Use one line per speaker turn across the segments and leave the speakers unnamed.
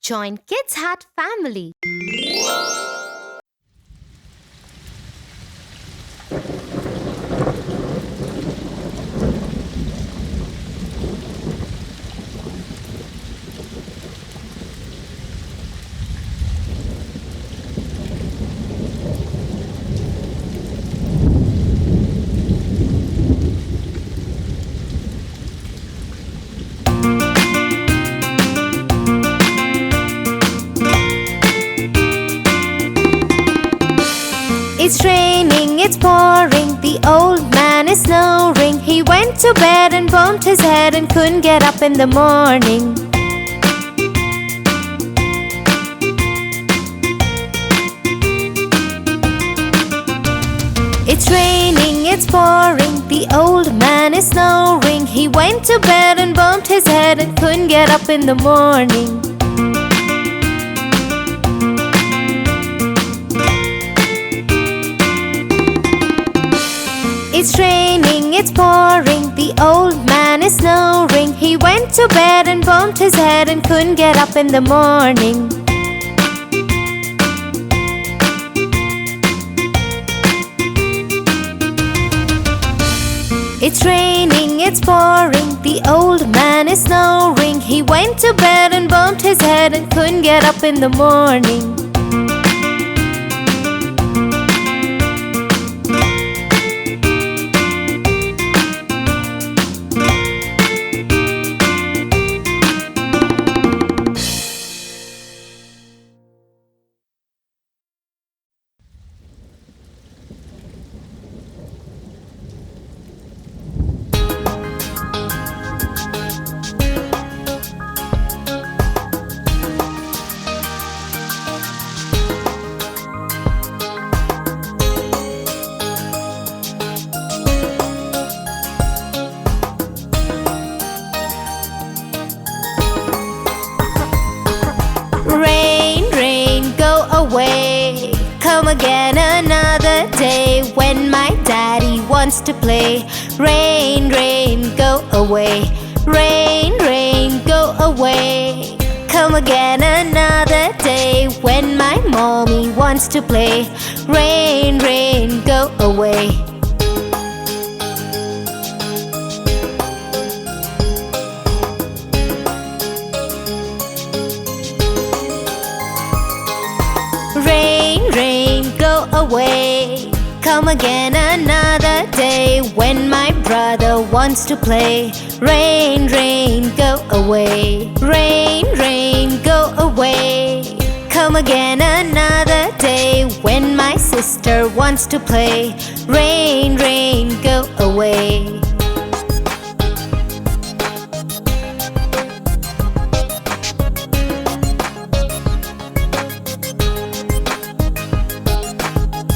Join Kids Hat family.
It's raining, it's pouring, the old man is snoring. He went to bed and bumped his head and couldn't get up in the morning. It's raining, it's pouring, the old man is snoring. He went to bed and bumped his head and couldn't get up in the morning. It's raining, it's pouring, the old man is snoring. He went to bed and bumped his head and couldn't get up in the morning. It's raining, it's pouring, the old man is snoring. He went to bed and bumped his head and couldn't get up in the morning. Come again another day when my daddy wants to play. Rain, rain, go away. Rain, rain, go away. Come again another day when my mommy wants to play. Rain, rain, go away. Rain, rain, go away. Come again another day when my brother wants to play. Rain, rain, go away. Rain, rain, go away. Come again another day when my sister wants to play. Rain, rain, go away.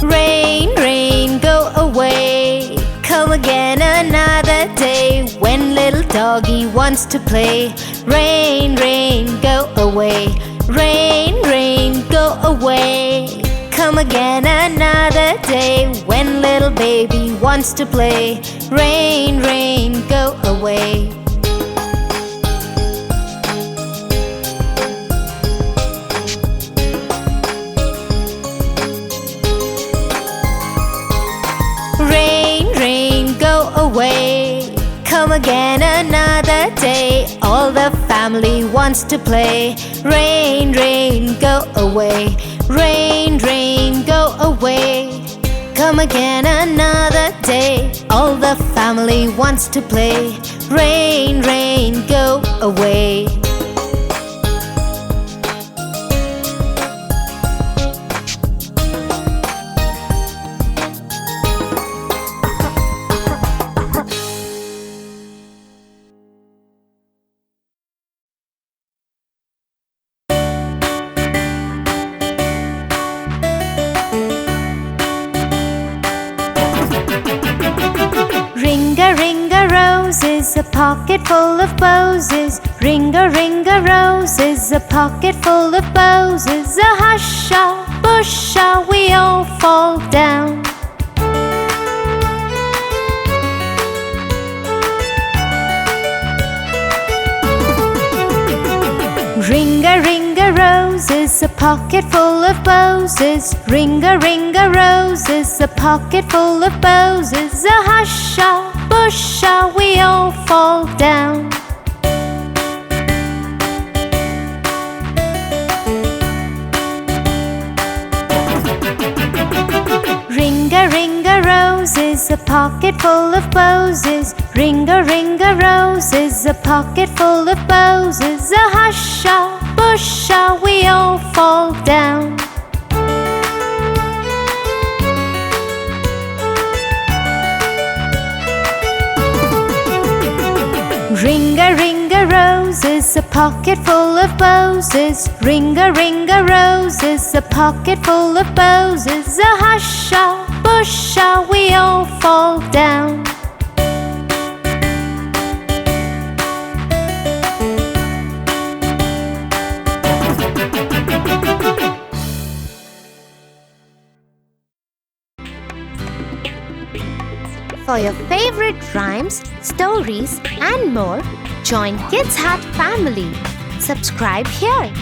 Rain, rain, go away. Come again another day when little doggy wants to play. Rain, rain, go away. Rain, rain, go away. Come again another day when little baby wants to play. Rain, rain, go away. Rain, rain, go away. Come again another day. All the family wants to play. Rain, rain, go away. Rain, rain, go away. Come again another day. All the family wants to play. Rain, rain, go away. Ringa, ringa, roses, a pocket full of posies. Ringa, ringa, roses, a pocket full of posies. A husha, busha, we all fall down. Ringa, ringa, roses, a pocket full of posies. Ringa, ringa, roses, a pocket full of posies. A husha, busha, we all fall down. Ringa, ringa, roses, a pocket full of posies. Ringa, ringa, roses, a pocket full of posies. A husha, busha, we all fall down. Ringa, ringa, roses, a pocket full of posies. Ringa, ringa, roses, a pocket full of posies. A husha, busha, we all fall down.
For your favorite rhymes, stories, and more, join Kids Hut family. Subscribe here.